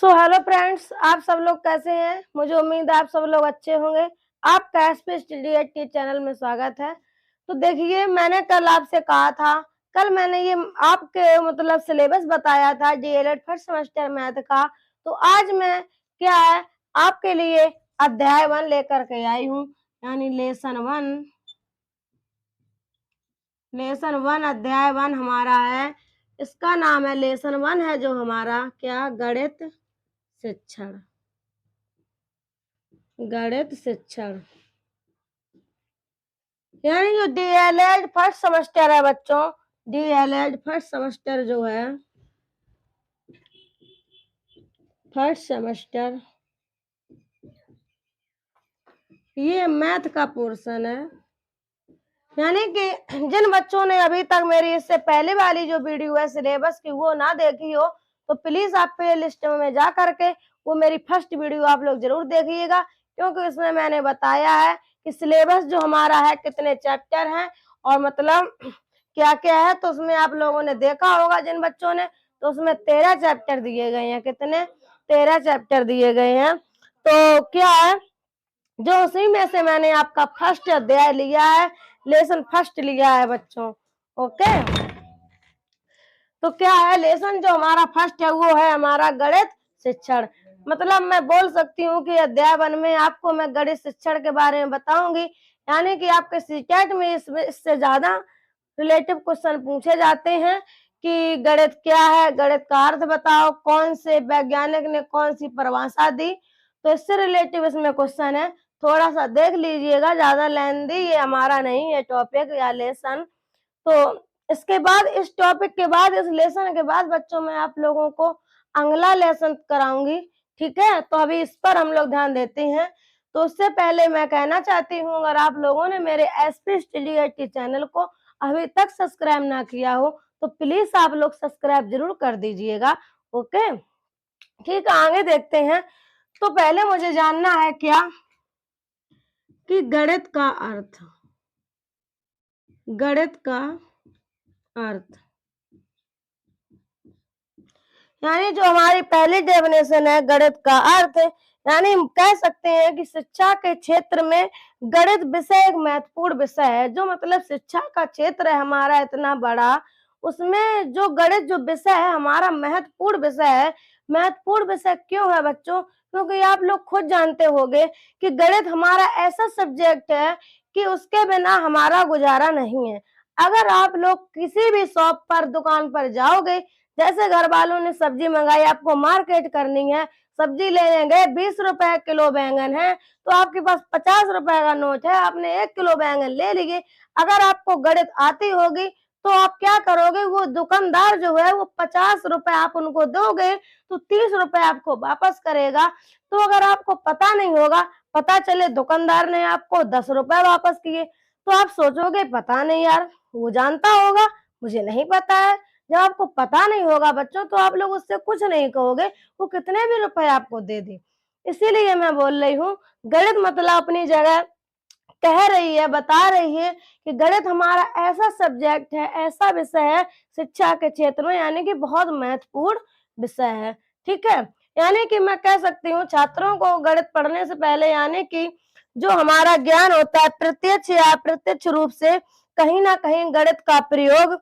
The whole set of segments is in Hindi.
हेलो फ्रेंड्स, आप सब लोग कैसे हैं। मुझे उम्मीद है आप सब लोग अच्छे होंगे। आपका एसपी स्टडी टी चैनल में स्वागत है। तो देखिए, मैंने कल आपसे कहा था, कल मैंने ये आपके मतलब सिलेबस बताया था डीएलएड फर्स्ट सेमेस्टर मैथ का। तो आज मैं क्या है आपके लिए अध्याय 1 लेकर के आई हूँ, यानी लेसन वन अध्याय 1 हमारा है। इसका नाम है लेसन 1 है जो हमारा क्या गणित शिक्षण। यानी जो डीएलएड फर्स्ट सेमेस्टर है बच्चों, डीएलएड फर्स्ट सेमेस्टर जो है, फर्स्ट सेमेस्टर ये मैथ का पोर्शन है। यानी कि जिन बच्चों ने अभी तक मेरी इससे पहले वाली जो वीडियो है सिलेबस की वो ना देखी हो, तो प्लीज आप प्ले लिस्ट में जा करके वो मेरी फर्स्ट वीडियो आप लोग जरूर देखिएगा, क्योंकि उसमें मैंने बताया है कि सिलेबस जो हमारा है कितने चैप्टर हैं और मतलब क्या क्या है। तो उसमें आप लोगों ने देखा होगा जिन बच्चों ने, तो उसमें 13 चैप्टर दिए गए हैं। कितने? 13 चैप्टर दिए गए हैं। तो क्या है, जो उसी में से मैंने आपका फर्स्ट अध्याय लिया है, लेसन फर्स्ट लिया है बच्चों। ओके, तो क्या है, लेसन जो हमारा फर्स्ट है वो है हमारा गणित शिक्षण। मतलब मैं बोल सकती हूँ कि अध्याय 1 में आपको मैं गणित शिक्षण के बारे में बताऊंगी। यानी कि आपके सीटेट में इससे ज्यादा रिलेटिव क्वेश्चन पूछे जाते हैं कि गणित क्या है, गणित का अर्थ बताओ, कौन से वैज्ञानिक ने कौन सी परिभाषा दी। तो इससे रिलेटिव इसमें क्वेश्चन है, थोड़ा सा देख लीजिएगा, ज्यादा लेंदी ये हमारा नहीं है टॉपिक या लेसन। तो इसके बाद, इस टॉपिक के बाद, इस लेसन के बाद बच्चों मैं आप लोगों को अगला लेसन कराऊंगी। ठीक है, तो अभी इस पर हम लोग ध्यान देते हैं। तो उससे पहले मैं कहना चाहती हूँ, अगर आप लोगों ने मेरे एसपी स्टडी चैनल को अभी तक सब्सक्राइब ना किया हो तो प्लीज आप लोग सब्सक्राइब जरूर कर दीजिएगा। ओके, ठीक है, आगे देखते हैं। तो पहले मुझे जानना है क्या कि गणित का अर्थ, गणित का अर्थ यानी जो हमारी पहली डेफिनेशन है गणित का अर्थ, यानी हम कह सकते हैं कि शिक्षा के क्षेत्र में गणित विषय एक महत्वपूर्ण विषय है। जो मतलब शिक्षा का क्षेत्र है हमारा इतना बड़ा, उसमें जो गणित जो विषय है हमारा महत्वपूर्ण विषय है। महत्वपूर्ण विषय क्यों है बच्चों? क्योंकि आप लोग खुद जानते होंगे कि गणित हमारा ऐसा सब्जेक्ट है कि उसके बिना हमारा गुजारा नहीं है। अगर आप लोग किसी भी शॉप पर, दुकान पर जाओगे, जैसे घर वालों ने सब्जी मंगाई, आपको मार्केट करनी है, सब्जी लेने गए, 20 रुपए किलो बैंगन है, तो आपके पास 50 रुपए का नोट है, आपने 1 किलो बैंगन ले लिए। अगर आपको गणित आती होगी तो आप क्या करोगे, वो दुकानदार जो है वो 50 रुपए आप उनको दोगे तो 30 रुपए आपको वापस करेगा। तो अगर आपको पता नहीं होगा, पता चले दुकानदार ने आपको 10 रुपए वापस किए, तो आप सोचोगे पता नहीं यार, वो जानता होगा, मुझे नहीं पता है। जब आपको पता नहीं होगा बच्चों तो आप लोग उससे कुछ नहीं कहोगे, वो कितने भी रुपए आपको दे दे। इसीलिए मैं बोल रही हूँ, गणित मतलब अपनी जगह कह रही है, बता रही है कि गणित हमारा ऐसा सब्जेक्ट है, ऐसा विषय है शिक्षा के क्षेत्र में, यानी कि बहुत महत्वपूर्ण विषय है। ठीक है, यानी कि मैं कह सकती हूँ छात्रों को गणित पढ़ने से पहले, यानी कि जो हमारा ज्ञान होता है प्रत्यक्ष या अप्रत्यक्ष रूप से, कहीं ना कहीं गणित का प्रयोग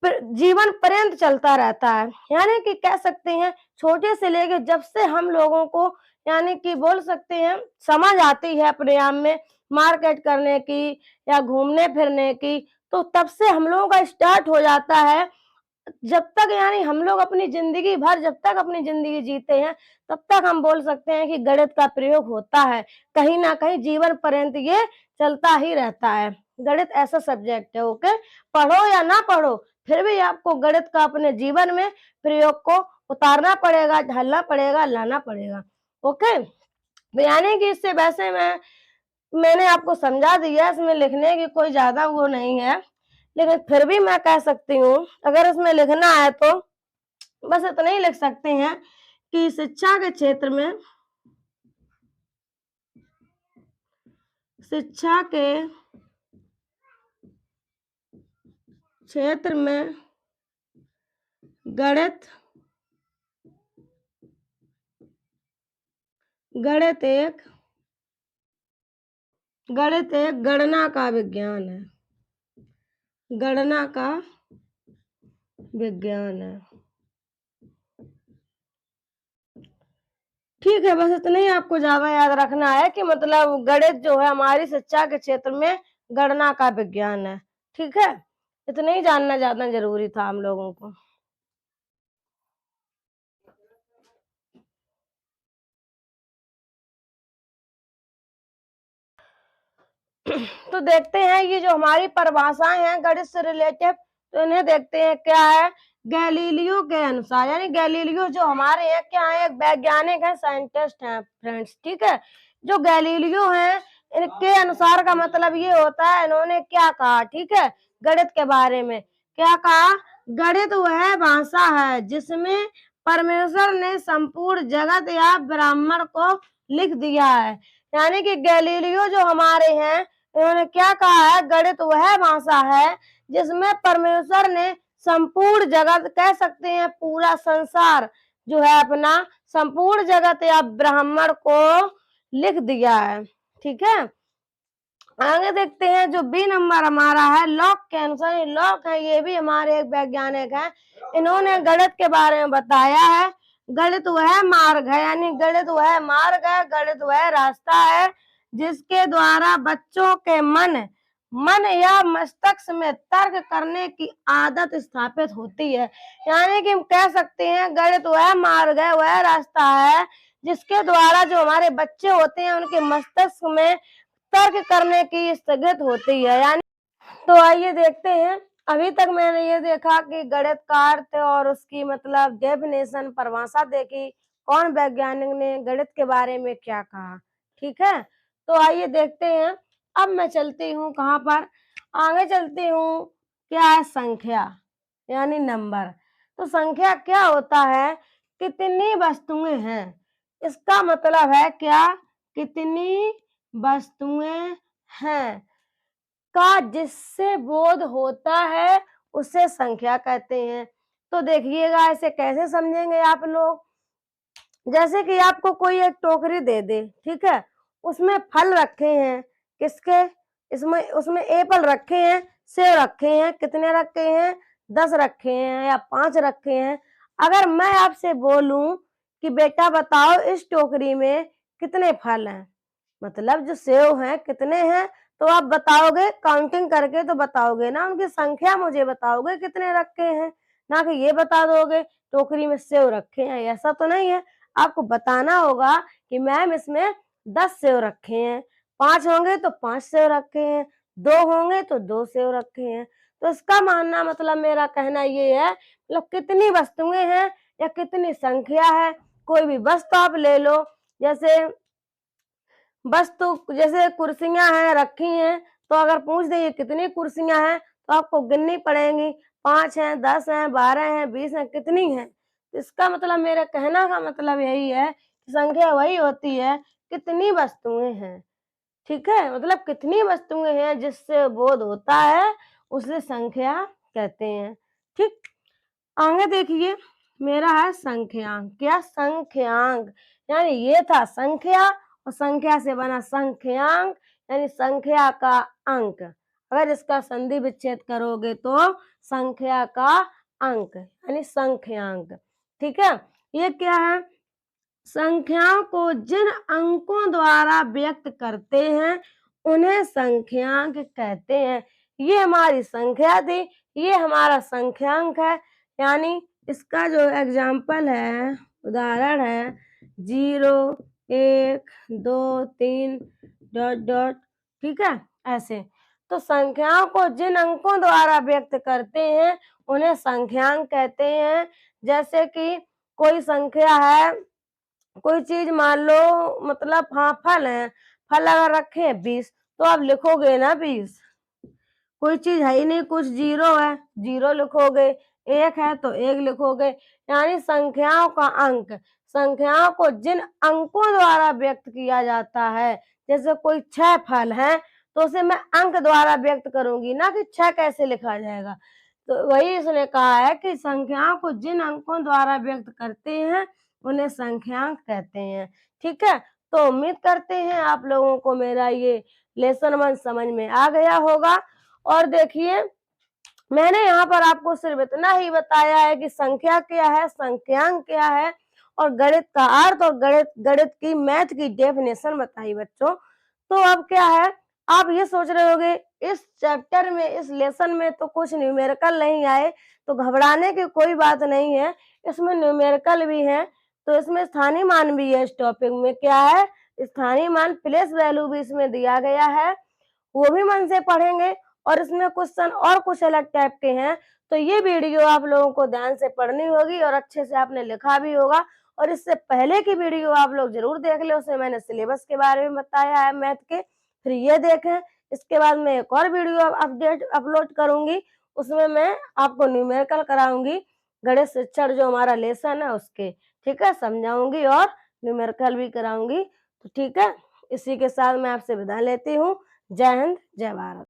जीवन पर्यंत चलता रहता है। यानी कि कह सकते हैं छोटे से लेके जब से हम लोगों को, यानी कि बोल सकते हैं समझ आती है अपने आप में मार्केट करने की या घूमने फिरने की, तो तब से हम लोगों का स्टार्ट हो जाता है। जब तक यानी हम लोग अपनी जिंदगी भर, जब तक अपनी जिंदगी जीते हैं, तब तक हम बोल सकते हैं कि गणित का प्रयोग होता है। कहीं ना कहीं जीवन पर्यंत ये चलता ही रहता है। गणित ऐसा सब्जेक्ट है, ओके, पढ़ो या ना पढ़ो, फिर भी आपको गणित का अपने जीवन में प्रयोग को उतारना पड़ेगा, ढालना पड़ेगा, लाना पड़ेगा। ओके, यानी कि इससे वैसे मैंने आपको समझा दिया, इसमें लिखने की कोई ज्यादा वो नहीं है, लेकिन फिर भी मैं कह सकती हूँ अगर इसमें लिखना है तो बस इतना ही लिख सकते हैं कि शिक्षा के क्षेत्र में, शिक्षा के क्षेत्र में गणित गणित एक गणना का विज्ञान है। गणना का विज्ञान है। ठीक है, बस इतना ही आपको ज्यादा याद रखना है कि मतलब गणित जो है हमारी शिक्षा के क्षेत्र में गणना का विज्ञान है। ठीक है, इतना ही जानना ज्यादा जरूरी था हम लोगों को। तो देखते हैं ये जो हमारी परिभाषाएं हैं गणित से रिलेटेड, तो इन्हें देखते हैं क्या है। गैलीलियो के अनुसार, यानी गैलीलियो जो हमारे हैं क्या है, एक वैज्ञानिक है, साइंटिस्ट हैं फ्रेंड्स। ठीक है, जो गैलीलियो हैं इनके अनुसार का मतलब ये होता है, इन्होंने क्या कहा, ठीक है, गणित के बारे में क्या कहा। गणित वह भाषा है जिसमें परमेश्वर ने संपूर्ण जगत या ब्रह्मांड को लिख दिया है। यानी कि गैलीलियो जो हमारे हैं इन्होंने क्या कहा है, गणित वह भाषा है जिसमें परमेश्वर ने संपूर्ण जगत, कह सकते हैं पूरा संसार जो है अपना, संपूर्ण जगत या ब्रह्मांड को लिख दिया है। ठीक है, आगे देखते हैं जो बी नंबर हमारा है, लॉक के अनुसार। लॉक है, ये भी हमारे एक वैज्ञानिक है, इन्होंने गणित के बारे में बताया है। गणित वह मार्ग है, यानी गणित वह मार्ग है, गणित वह रास्ता है जिसके द्वारा बच्चों के मन या मस्तिष्क में तर्क करने की आदत स्थापित होती है। यानी कि हम कह सकते हैं गणित वह मार्ग है, वह रास्ता है जिसके द्वारा जो हमारे बच्चे होते हैं उनके मस्तिष्क में तर्क करने की स्थगित होती है। यानी तो आइए देखते हैं, अभी तक मैंने ये देखा कि गणित का अर्थ और उसकी मतलब डेफिनेशन, परिभाषा देखी, कौन वैज्ञानिक ने गणित के बारे में क्या कहा। ठीक है, तो आइए देखते हैं। अब मैं चलती हूँ कहाँ पर, आगे चलती हूँ, क्या है संख्या, यानी नंबर। तो संख्या क्या होता है, कितनी वस्तुएं हैं, इसका मतलब है क्या, कितनी वस्तुएं हैं का जिससे बोध होता है उसे संख्या कहते हैं। तो देखिएगा ऐसे कैसे समझेंगे आप लोग, जैसे कि आपको कोई एक टोकरी दे दे, ठीक है, उसमें फल रखे हैं, किसके, इसमें उसमें एप्पल रखे हैं, सेब रखे हैं, कितने रखे हैं, 10 रखे हैं या 5 रखे हैं। अगर मैं आपसे बोलूं कि बेटा बताओ इस टोकरी में कितने फल हैं, मतलब जो सेब हैं कितने हैं, तो आप बताओगे काउंटिंग करके, तो बताओगे ना, उनकी संख्या मुझे बताओगे कितने रखे हैं, ना कि ये बता दोगे टोकरी में सेब रखे हैं। ऐसा तो नहीं है, आपको बताना होगा कि मैम इसमें 10 सेब रखे हैं, 5 होंगे तो 5 सेब रखे हैं, 2 होंगे तो 2 सेब रखे हैं। तो इसका मानना मतलब मेरा कहना ये है, मतलब कितनी वस्तुएं हैं या कितनी संख्या है, कोई भी वस्तु आप ले लो, जैसे वस्तु जैसे कुर्सियां हैं रखी हैं, तो अगर पूछ दे ये कितनी कुर्सियां हैं तो आपको गिननी पड़ेंगी, 5 हैं, 10 हैं, 12 हैं, 20 हैं, कितनी हैं। इसका मतलब मेरे कहना का मतलब यही है कि संख्या वही होती है कितनी वस्तुएं हैं। ठीक है, मतलब कितनी वस्तुएं हैं जिससे बोध होता है उसे संख्या कहते हैं। ठीक, आगे देखिए, मेरा है संख्यांक। क्या, संख्यांक, यानी ये था संख्या और संख्या से बना संख्यांक, यानी संख्या का अंक। अगर इसका संधि विच्छेद करोगे तो संख्या का अंक, यानी संख्यांक। ठीक है, ये क्या है, संख्याओं को जिन अंकों द्वारा व्यक्त करते हैं उन्हें संख्यांक कहते हैं। ये हमारी संख्या थी, ये हमारा संख्यांक है। यानी इसका जो एग्जाम्पल है, उदाहरण है 0, 1, 2, 3 डॉट डॉट, ठीक है, ऐसे। तो संख्याओं को जिन अंकों द्वारा व्यक्त करते हैं उन्हें संख्यांक कहते हैं। जैसे कि कोई संख्या है, कोई चीज मान लो, मतलब हाँ फल है, फल अगर रखे हैं 20 तो आप लिखोगे ना 20। कोई चीज है ही नहीं, कुछ 0 है, 0 लिखोगे, 1 है तो 1 लिखोगे। यानी संख्याओं का अंक, संख्याओं को जिन अंकों द्वारा व्यक्त किया जाता है, जैसे कोई 6 फल है तो उसे मैं अंक द्वारा व्यक्त करूंगी ना कि 6 कैसे लिखा जाएगा। तो वही इसने कहा है कि संख्याओं को जिन अंकों द्वारा व्यक्त करते हैं उन्हें संख्यांक कहते हैं। ठीक है, तो उम्मीद करते हैं आप लोगों को मेरा ये लेसन 1 समझ में आ गया होगा। और देखिए, मैंने यहाँ पर आपको सिर्फ इतना ही बताया है कि संख्या क्या है, संख्यांक क्या है और गणित का अर्थ और गणित गणित की मैथ की डेफिनेशन बताई बच्चों। तो अब क्या है, आप ये सोच रहे होंगे इस चैप्टर में, इस लेसन में तो कुछ न्यूमेरिकल नहीं आए, तो घबराने की कोई बात नहीं है, इसमें न्यूमेरिकल भी है। तो इसमें स्थानीय मान भी है। इस टॉपिक में क्या है, स्थानीय मान, प्लेस वैल्यू भी इसमें दिया गया है, वो भी मन से पढ़ेंगे। और इसमें क्वेश्चन और कुछ अलग टाइप के हैं, तो ये वीडियो आप लोगों को ध्यान से पढ़नी होगी और अच्छे से आपने लिखा भी होगा। और इससे पहले की वीडियो आप लोग जरूर देख ले, उसमें मैंने सिलेबस के बारे में बताया है मैथ के, फिर ये देखें। इसके बाद मैं एक और वीडियो अपडेट अपलोड करूंगी, उसमें मैं आपको न्यूमेरिकल कराऊंगी, गणित शिक्षण जो हमारा लेसन है उसके, ठीक है, समझाऊंगी और न्यूमेरिकल भी कराऊंगी। तो ठीक है, इसी के साथ मैं आपसे विदा लेती हूँ। जय हिंद, जय भारत।